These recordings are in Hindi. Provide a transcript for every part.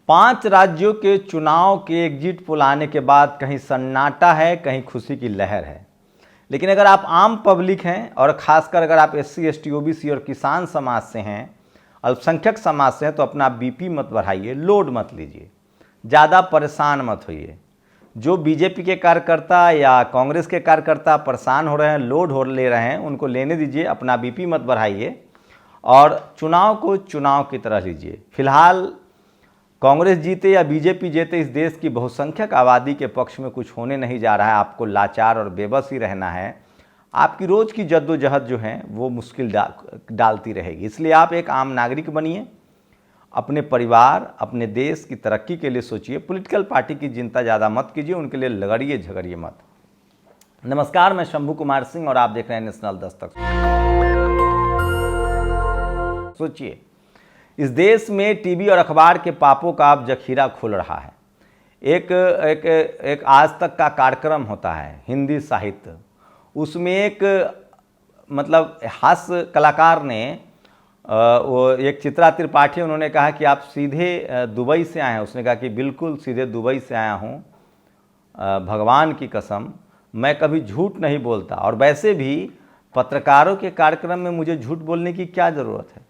5 राज्यों के चुनाव के एग्जिट पोल आने के बाद कहीं सन्नाटा है, कहीं खुशी की लहर है। लेकिन अगर आप आम पब्लिक हैं और ख़ासकर अगर आप SC ST OBC और किसान समाज से हैं, अल्पसंख्यक समाज से हैं, तो अपना BP मत बढ़ाइए, लोड मत लीजिए, ज़्यादा परेशान मत होइए। जो BJP के कार्यकर्ता या कांग्रेस के कार्यकर्ता परेशान हो रहे हैं, लोड हो ले रहे हैं, उनको लेने दीजिए, अपना BP मत बढ़ाइए और चुनाव को चुनाव की तरह लीजिए। फिलहाल कांग्रेस जीते या BJP जीते, इस देश की बहुसंख्यक आबादी के पक्ष में कुछ होने नहीं जा रहा है। आपको लाचार और बेबस ही रहना है। आपकी रोज़ की जद्दोजहद जो है वो मुश्किल डालती रहेगी। इसलिए आप एक आम नागरिक बनिए, अपने परिवार, अपने देश की तरक्की के लिए सोचिए। पॉलिटिकल पार्टी की चिंता ज़्यादा मत कीजिए, उनके लिए लड़िए झगड़िए मत। नमस्कार, मैं शंभू कुमार सिंह और आप देख रहे हैं नेशनल दस्तक। सोचिए, इस देश में टीवी और अखबार के पापों का अब जखीरा खुल रहा है। एक आज तक का कार्यक्रम होता है हिंदी साहित्य, उसमें एक हास्य कलाकार ने वो एक चित्रा त्रिपाठी, उन्होंने कहा कि आप सीधे दुबई से आए हैं। उसने कहा कि बिल्कुल सीधे दुबई से आया हूँ, भगवान की कसम मैं कभी झूठ नहीं बोलता। और वैसे भी पत्रकारों के कार्यक्रम में मुझे झूठ बोलने की क्या ज़रूरत है।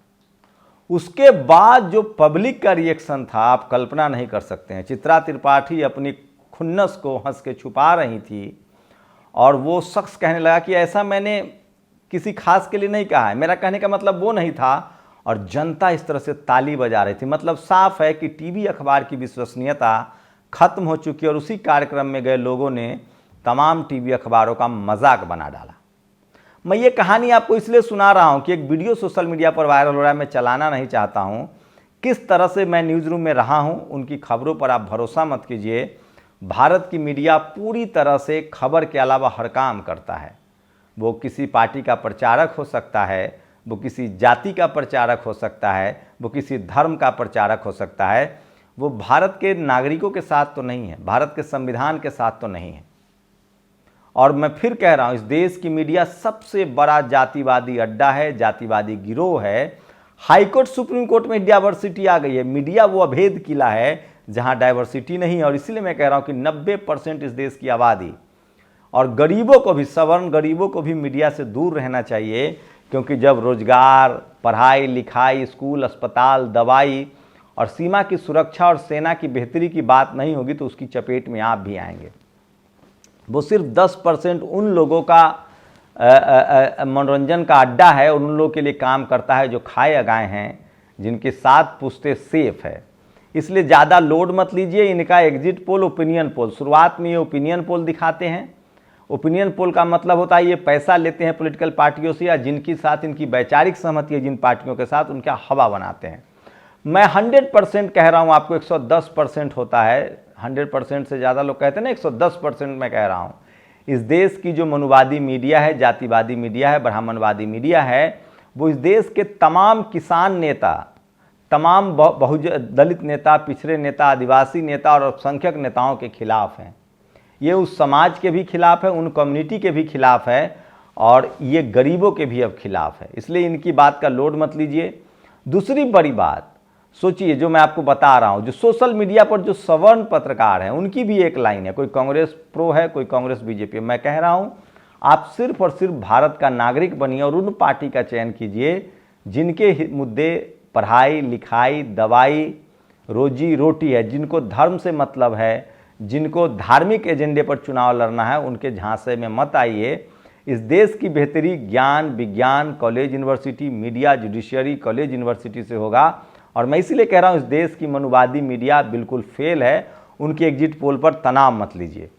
उसके बाद जो पब्लिक का रिएक्शन था, आप कल्पना नहीं कर सकते हैं। चित्रा त्रिपाठी अपनी खुन्नस को हंस के छुपा रही थी और वो शख्स कहने लगा कि ऐसा मैंने किसी खास के लिए नहीं कहा है, मेरा कहने का मतलब वो नहीं था। और जनता इस तरह से ताली बजा रही थी। मतलब साफ है कि टीवी अखबार की विश्वसनीयता खत्म हो चुकी है और उसी कार्यक्रम में गए लोगों ने तमाम टीवी अखबारों का मजाक बना डाला। मैं ये कहानी आपको इसलिए सुना रहा हूँ कि एक वीडियो सोशल मीडिया पर वायरल हो रहा है, मैं चलाना नहीं चाहता हूँ। किस तरह से मैं न्यूज़ रूम में रहा हूँ, उनकी खबरों पर आप भरोसा मत कीजिए। भारत की मीडिया पूरी तरह से खबर के अलावा हर काम करता है। वो किसी पार्टी का प्रचारक हो सकता है, वो किसी जाति का प्रचारक हो सकता है, वो किसी धर्म का प्रचारक हो सकता है। वो भारत के नागरिकों के साथ तो नहीं है, भारत के संविधान के साथ तो नहीं है। और मैं फिर कह रहा हूँ, इस देश की मीडिया सबसे बड़ा जातिवादी अड्डा है, जातिवादी गिरोह है। हाईकोर्ट सुप्रीम कोर्ट में डाइवर्सिटी आ गई है। मीडिया वो अभेद किला है जहाँ डाइवर्सिटी नहीं है। और इसीलिए मैं कह रहा हूँ कि 90% इस देश की आबादी और गरीबों को भी, सवर्ण गरीबों को भी मीडिया से दूर रहना चाहिए। क्योंकि जब रोजगार, पढ़ाई लिखाई, स्कूल, अस्पताल, दवाई और सीमा की सुरक्षा और सेना की बेहतरी की बात नहीं होगी तो उसकी चपेट में आप भी आएंगे। वो सिर्फ 10% उन लोगों का मनोरंजन का अड्डा है, उन लोगों के लिए काम करता है जो खाए अगाए हैं, जिनके साथ पुश्ते सेफ है। इसलिए ज़्यादा लोड मत लीजिए। इनका एग्जिट पोल, ओपिनियन पोल, शुरुआत में ये ओपिनियन पोल दिखाते हैं। ओपिनियन पोल का मतलब होता है ये पैसा लेते हैं पॉलिटिकल पार्टियों से या जिनके साथ इनकी वैचारिक सहमति है, जिन पार्टियों के साथ, उनका हवा बनाते हैं। मैं 100% कह रहा हूँ आपको, 110% होता है। 100% से ज़्यादा लोग कहते हैं ना, 110% मैं कह रहा हूँ। इस देश की जो मनुवादी मीडिया है, जातिवादी मीडिया है, ब्राह्मणवादी मीडिया है, वो इस देश के तमाम किसान नेता, तमाम दलित नेता, पिछड़े नेता, आदिवासी नेता और अल्पसंख्यक नेताओं के खिलाफ हैं। ये उस समाज के भी खिलाफ है, उन कम्युनिटी के भी खिलाफ है और ये गरीबों के भी अब खिलाफ है। इसलिए इनकी बात का लोड मत लीजिए। दूसरी बड़ी बात सोचिए, जो मैं आपको बता रहा हूँ, जो सोशल मीडिया पर जो सवर्ण पत्रकार हैं, उनकी भी एक लाइन है। कोई कांग्रेस प्रो है, कोई कांग्रेस BJP। मैं कह रहा हूँ आप सिर्फ और सिर्फ भारत का नागरिक बनिए और उन पार्टी का चयन कीजिए जिनके मुद्दे पढ़ाई लिखाई, दवाई, रोजी रोटी है, जिनको धर्म से मतलब है, जिनको धार्मिक एजेंडे पर चुनाव लड़ना है, उनके झांसे में मत आइए। इस देश की बेहतरी ज्ञान, विज्ञान, college, university, media, judiciary, college, university से होगा। और मैं इसीलिए कह रहा हूँ इस देश की मनुवादी मीडिया बिल्कुल फेल है। उनके एग्जिट पोल पर तनाव मत लीजिए।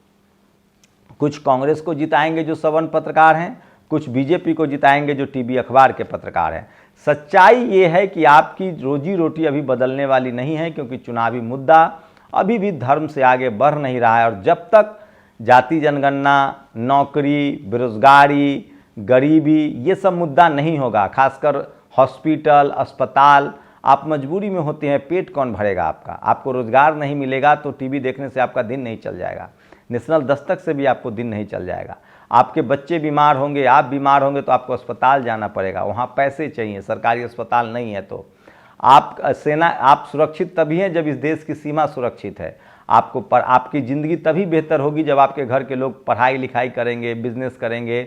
कुछ कांग्रेस को जिताएंगे जो सवर्ण पत्रकार हैं, कुछ BJP को जिताएंगे जो टीवी अखबार के पत्रकार हैं। सच्चाई ये है कि आपकी रोजी रोटी अभी बदलने वाली नहीं है, क्योंकि चुनावी मुद्दा अभी भी धर्म से आगे बढ़ नहीं रहा है। और जब तक जाति जनगणना, नौकरी, बेरोजगारी, गरीबी, ये सब मुद्दा नहीं होगा, खासकर हॉस्पिटल, अस्पताल, आप मजबूरी में होते हैं, पेट कौन भरेगा आपका। आपको रोजगार नहीं मिलेगा तो टीवी देखने से आपका दिन नहीं चल जाएगा, नेशनल दस्तक से भी आपको दिन नहीं चल जाएगा। आपके बच्चे बीमार होंगे, आप बीमार होंगे तो आपको अस्पताल जाना पड़ेगा, वहाँ पैसे चाहिए, सरकारी अस्पताल नहीं है तो आप सुरक्षित तभी हैं जब इस देश की सीमा सुरक्षित है। आपकी ज़िंदगी तभी बेहतर होगी जब आपके घर के लोग पढ़ाई लिखाई करेंगे, बिजनेस करेंगे।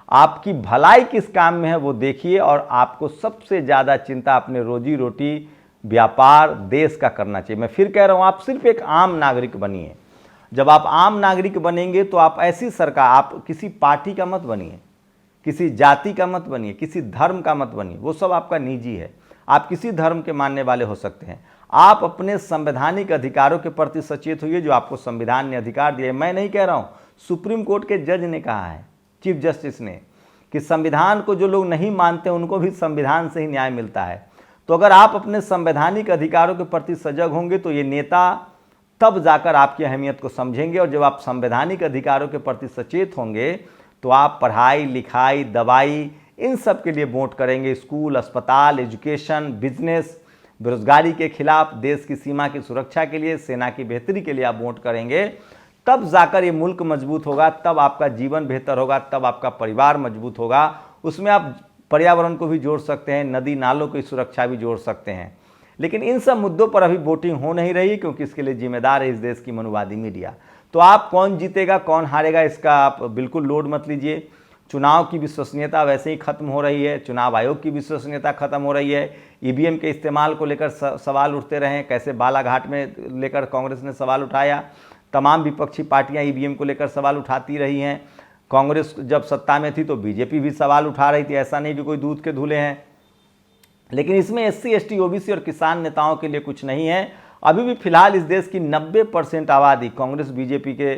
आपकी भलाई किस काम में है वो देखिए, और आपको सबसे ज़्यादा चिंता अपने रोजी रोटी, व्यापार, देश का करना चाहिए। मैं फिर कह रहा हूँ, आप सिर्फ एक आम नागरिक बनिए। जब आप आम नागरिक बनेंगे तो आप ऐसी सरकार, आप किसी पार्टी का मत बनिए, किसी जाति का मत बनिए, किसी धर्म का मत बनिए, वो सब आपका निजी है। आप किसी धर्म के मानने वाले हो सकते हैं। आप अपने संवैधानिक अधिकारों के प्रति सचेत होइए जो आपको संविधान ने अधिकार दिए। मैं नहीं कह रहा हूँ, सुप्रीम कोर्ट के जज ने कहा है, चीफ जस्टिस ने, कि संविधान को जो लोग नहीं मानते उनको भी संविधान से ही न्याय मिलता है। तो अगर आप अपने संवैधानिक अधिकारों के प्रति सजग होंगे तो ये नेता तब जाकर आपकी अहमियत को समझेंगे। और जब आप संवैधानिक अधिकारों के प्रति सचेत होंगे तो आप पढ़ाई लिखाई, दवाई, इन सब के लिए वोट करेंगे। स्कूल, अस्पताल, एजुकेशन, बिजनेस, बेरोजगारी के खिलाफ, देश की सीमा की सुरक्षा के लिए, सेना की बेहतरी के लिए आप वोट करेंगे। तब जाकर ये मुल्क मजबूत होगा, तब आपका जीवन बेहतर होगा, तब आपका परिवार मजबूत होगा। उसमें आप पर्यावरण को भी जोड़ सकते हैं, नदी नालों की सुरक्षा भी जोड़ सकते हैं। लेकिन इन सब मुद्दों पर अभी वोटिंग हो नहीं रही, क्योंकि इसके लिए जिम्मेदार है इस देश की मनुवादी मीडिया। तो आप कौन जीतेगा कौन हारेगा इसका आप बिल्कुल लोड मत लीजिए। चुनाव की विश्वसनीयता वैसे ही खत्म हो रही है, चुनाव आयोग की विश्वसनीयता खत्म हो रही है। ईवीएम के इस्तेमाल को लेकर सवाल उठते रहे, कैसे बालाघाट में लेकर कांग्रेस ने सवाल उठाया। तमाम विपक्षी पार्टियां ईवीएम को लेकर सवाल उठाती रही हैं। कांग्रेस जब सत्ता में थी तो बीजेपी भी सवाल उठा रही थी, ऐसा नहीं कि कोई दूध के धुले हैं। लेकिन इसमें एससी, एसटी, ओबीसी और किसान नेताओं के लिए कुछ नहीं है। अभी भी फिलहाल इस देश की 90% आबादी कांग्रेस बीजेपी के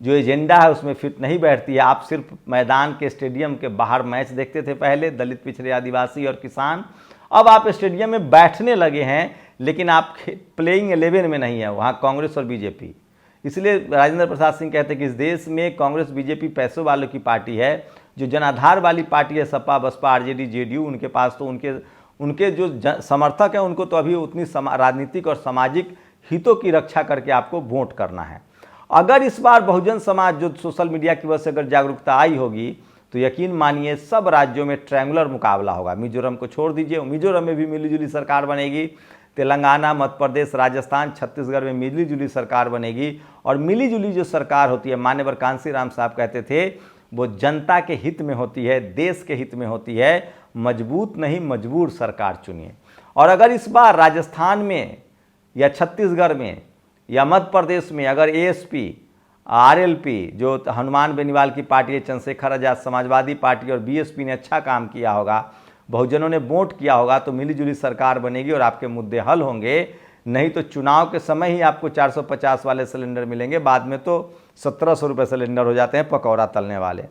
जो एजेंडा है उसमें फिट नहीं बैठती है। आप सिर्फ मैदान के, स्टेडियम के बाहर मैच देखते थे पहले, दलित, पिछड़े, आदिवासी और किसान। अब आप स्टेडियम में बैठने लगे हैं, लेकिन आप प्लेइंग 11 में नहीं है वहाँ कांग्रेस और बीजेपी। इसलिए राजेंद्र प्रसाद सिंह कहते हैं कि इस देश में कांग्रेस बीजेपी पैसों वालों की पार्टी है। जो जनाधार वाली पार्टी है, सपा, बसपा, आरजेडी, जेडीयू, उनके पास तो उनके जो समर्थक हैं उनको तो अभी उतनी राजनीतिक और सामाजिक हितों की रक्षा करके आपको वोट करना है। अगर इस बार बहुजन समाज जो सोशल मीडिया की वजह से अगर जागरूकता आई होगी तो यकीन मानिए सब राज्यों में ट्रायंगुलर मुकाबला होगा। मिजोरम को छोड़ दीजिए, मिजोरम में भी मिलीजुली सरकार बनेगी। तेलंगाना, मध्य प्रदेश, राजस्थान, छत्तीसगढ़ में मिलीजुली सरकार बनेगी। और मिलीजुली जो सरकार होती है, मान्यवर कांसी राम साहब कहते थे, वो जनता के हित में होती है, देश के हित में होती है। मजबूत नहीं मजबूर सरकार चुनिए। और अगर इस बार राजस्थान में या छत्तीसगढ़ में या मध्य प्रदेश में अगर एएसपी, आरएलपी जो हनुमान बेनीवाल की पार्टी है, चंद्रशेखर आजाद समाजवादी पार्टी और बीएसपी ने अच्छा काम किया होगा, बहुजनों ने वोट किया होगा, तो मिलीजुली सरकार बनेगी और आपके मुद्दे हल होंगे। नहीं तो चुनाव के समय ही आपको 450 वाले सिलेंडर मिलेंगे, बाद में तो 1700 रुपये सिलेंडर हो जाते हैं पकौड़ा तलने वाले।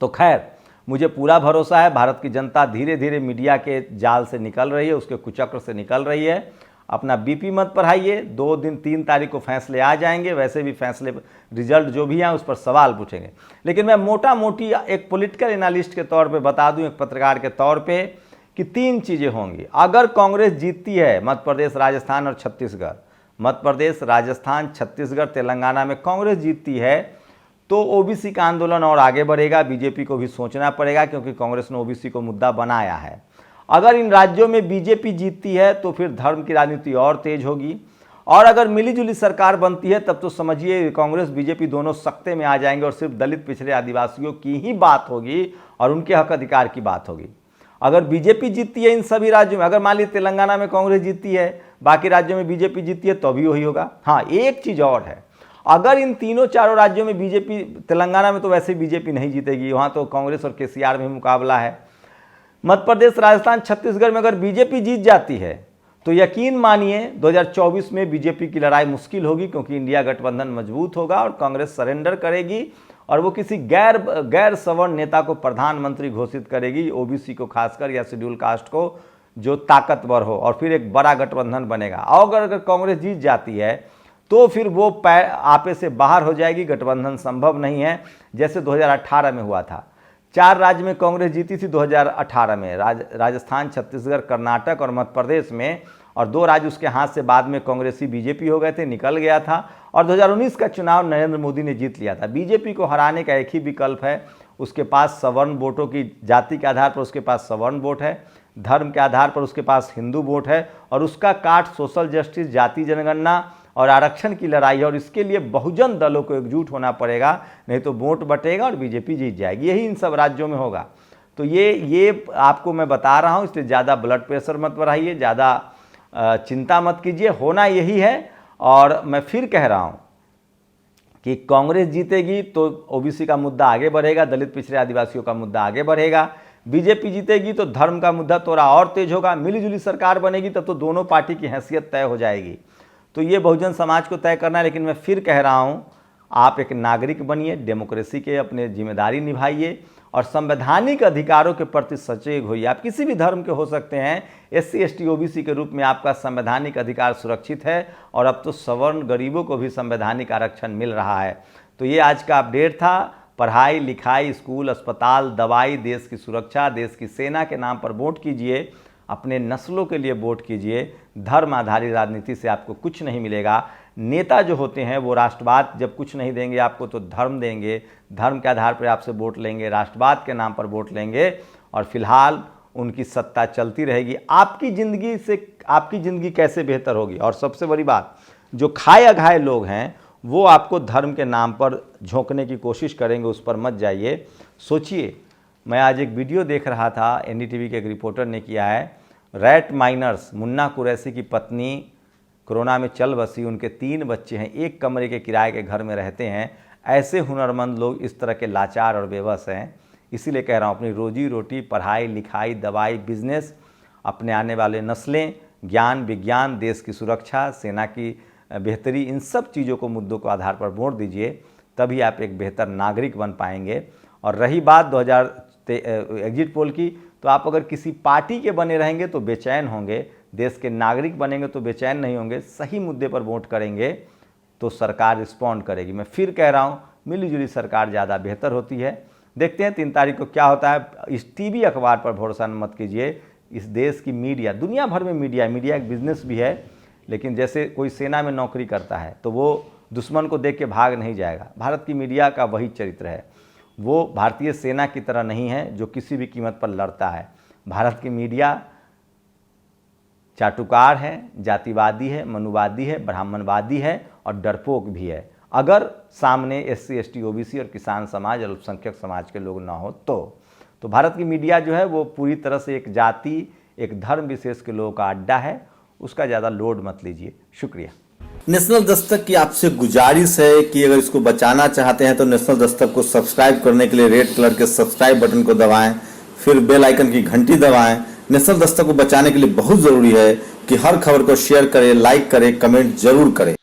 तो खैर, मुझे पूरा भरोसा है भारत की जनता धीरे धीरे मीडिया के जाल से निकल रही है, उसके कुचक्र से निकल रही है। अपना बीपी मत बढ़ाइए, 2 दिन 3 तारीख को फैसले आ जाएंगे। वैसे भी फैसले, रिजल्ट जो भी हैं उस पर सवाल पूछेंगे। लेकिन मैं मोटा मोटी एक पॉलिटिकल एनालिस्ट के तौर पे बता दूं, एक पत्रकार के तौर पे, कि 3 चीज़ें होंगी। अगर कांग्रेस जीतती है मध्य प्रदेश, राजस्थान और छत्तीसगढ़, मध्य प्रदेश, राजस्थान, छत्तीसगढ़, तेलंगाना में कांग्रेस जीतती है तो ओबीसी का आंदोलन और आगे बढ़ेगा। बीजेपी को भी सोचना पड़ेगा, क्योंकि कांग्रेस ने ओबीसी को मुद्दा बनाया है। अगर इन राज्यों में बीजेपी जीतती है तो फिर धर्म की राजनीति और तेज होगी। और अगर मिलीजुली सरकार बनती है तब तो समझिए कांग्रेस बीजेपी दोनों सख्ते में आ जाएंगे और सिर्फ दलित, पिछड़े, आदिवासियों की ही बात होगी और उनके हक अधिकार की बात होगी। अगर बीजेपी जीतती है इन सभी राज्यों में, अगर मान लीजिए तेलंगाना में कांग्रेस जीतती है, बाकी राज्यों में बीजेपी जीतती है, तो भी वही होगा। हाँ, एक चीज़ और है, अगर इन तीनों चारों राज्यों में बीजेपी, तेलंगाना में तो वैसे बीजेपी नहीं जीतेगी, वहाँ तो कांग्रेस और केसीआर में मुकाबला है। मध्य प्रदेश, राजस्थान, छत्तीसगढ़ में अगर बीजेपी जीत जाती है तो यकीन मानिए 2024 में बीजेपी की लड़ाई मुश्किल होगी, क्योंकि इंडिया गठबंधन मजबूत होगा और कांग्रेस सरेंडर करेगी और वो किसी गैर सवर्ण नेता को प्रधानमंत्री घोषित करेगी, ओबीसी को खासकर या शेड्यूल कास्ट को, जो ताकतवर हो, और फिर एक बड़ा गठबंधन बनेगा। और अगर कांग्रेस जीत जाती है तो फिर वो आपे से बाहर हो जाएगी, गठबंधन संभव नहीं है, जैसे 2018 में हुआ था। 4 राज्य में कांग्रेस जीती थी 2018 में, राजस्थान, छत्तीसगढ़, कर्नाटक और मध्य प्रदेश में, और 2 राज्य उसके हाथ से बाद में कांग्रेसी बीजेपी हो गए थे, निकल गया था। और 2019 का चुनाव नरेंद्र मोदी ने जीत लिया था। बीजेपी को हराने का एक ही विकल्प है, उसके पास सवर्ण वोटों की, जाति के आधार पर उसके पास सवर्ण वोट है, धर्म के आधार पर उसके पास हिंदू वोट है और उसका काट सोशल जस्टिस, जाति जनगणना और आरक्षण की लड़ाई है और इसके लिए बहुजन दलों को एकजुट होना पड़ेगा, नहीं तो वोट बटेगा और बीजेपी जीत जाएगी। यही इन सब राज्यों में होगा। तो ये आपको मैं बता रहा हूँ, इसलिए ज़्यादा ब्लड प्रेशर मत बढ़ाइए, ज़्यादा चिंता मत कीजिए, होना यही है। और मैं फिर कह रहा हूँ कि कांग्रेस जीतेगी तो ओबीसी का मुद्दा आगे बढ़ेगा, दलित पिछड़े आदिवासियों का मुद्दा आगे बढ़ेगा। बीजेपी जीतेगी तो धर्म का मुद्दा थोड़ा और तेज होगा। मिलीजुली सरकार बनेगी तब तो दोनों पार्टी की हैसियत तय हो जाएगी। तो ये बहुजन समाज को तय करना है। लेकिन मैं फिर कह रहा हूँ, आप एक नागरिक बनिए, डेमोक्रेसी के अपने जिम्मेदारी निभाइए और संवैधानिक अधिकारों के प्रति सचेत होइए। आप किसी भी धर्म के हो सकते हैं, SC ST OBC के रूप में आपका संवैधानिक अधिकार सुरक्षित है और अब तो सवर्ण गरीबों को भी संवैधानिक आरक्षण मिल रहा है। तो ये आज का अपडेट था। पढ़ाई लिखाई, स्कूल, अस्पताल, दवाई, देश की सुरक्षा, देश की सेना के नाम पर वोट कीजिए, अपने नस्लों के लिए वोट कीजिए। धर्म आधारित राजनीति से आपको कुछ नहीं मिलेगा। नेता जो होते हैं वो राष्ट्रवाद जब कुछ नहीं देंगे आपको तो धर्म देंगे, धर्म के आधार पर आपसे वोट लेंगे, राष्ट्रवाद के नाम पर वोट लेंगे और फिलहाल उनकी सत्ता चलती रहेगी। आपकी ज़िंदगी कैसे बेहतर होगी? और सबसे बड़ी बात, जो खाए अघाए लोग हैं वो आपको धर्म के नाम पर झोंकने की कोशिश करेंगे, उस पर मत जाइए। सोचिए, मैं आज एक वीडियो देख रहा था, NDTV के एक रिपोर्टर ने किया है। रैट माइनर्स, मुन्ना कुरैशी की पत्नी कोरोना में चल बसी, उनके 3 बच्चे हैं, एक कमरे के किराए के घर में रहते हैं। ऐसे हुनरमंद लोग इस तरह के लाचार और बेबस हैं। इसीलिए कह रहा हूँ, अपनी रोजी रोटी, पढ़ाई लिखाई, दवाई, बिजनेस, अपने आने वाले नस्लें, ज्ञान विज्ञान, देश की सुरक्षा, सेना की बेहतरी, इन सब चीज़ों को, मुद्दों को आधार पर वोट दीजिए, तभी आप एक बेहतर नागरिक बन पाएंगे। और रही बात 2000 एग्जिट पोल की, तो आप अगर किसी पार्टी के बने रहेंगे तो बेचैन होंगे, देश के नागरिक बनेंगे तो बेचैन नहीं होंगे। सही मुद्दे पर वोट करेंगे तो सरकार रिस्पॉन्ड करेगी। मैं फिर कह रहा हूँ, मिलीजुली सरकार ज़्यादा बेहतर होती है। देखते हैं 3 तारीख को क्या होता है। इस टीवी अखबार पर भरोसा मत कीजिए। इस देश की मीडिया, दुनिया भर में मीडिया एक बिजनेस भी है, लेकिन जैसे कोई सेना में नौकरी करता है तो वो दुश्मन को देख के भाग नहीं जाएगा। भारत की मीडिया का वही चरित्र है। वो भारतीय सेना की तरह नहीं है जो किसी भी कीमत पर लड़ता है। भारत की मीडिया चाटुकार है, जातिवादी है, मनुवादी है, ब्राह्मणवादी है और डरपोक भी है। अगर सामने SC ST OBC और किसान समाज और अल्पसंख्यक समाज के लोग ना हो तो भारत की मीडिया जो है वो पूरी तरह से एक जाति, एक धर्म विशेष के लोगों का अड्डा है। उसका ज़्यादा लोड मत लीजिए। शुक्रिया। नेशनल दस्तक की आपसे गुजारिश है कि अगर इसको बचाना चाहते हैं तो नेशनल दस्तक को सब्सक्राइब करने के लिए रेड कलर के सब्सक्राइब बटन को दबाएं, फिर बेल आइकन की घंटी दबाएं। नेशनल दस्तक को बचाने के लिए बहुत जरूरी है कि हर खबर को शेयर करें, लाइक करें, कमेंट जरूर करें।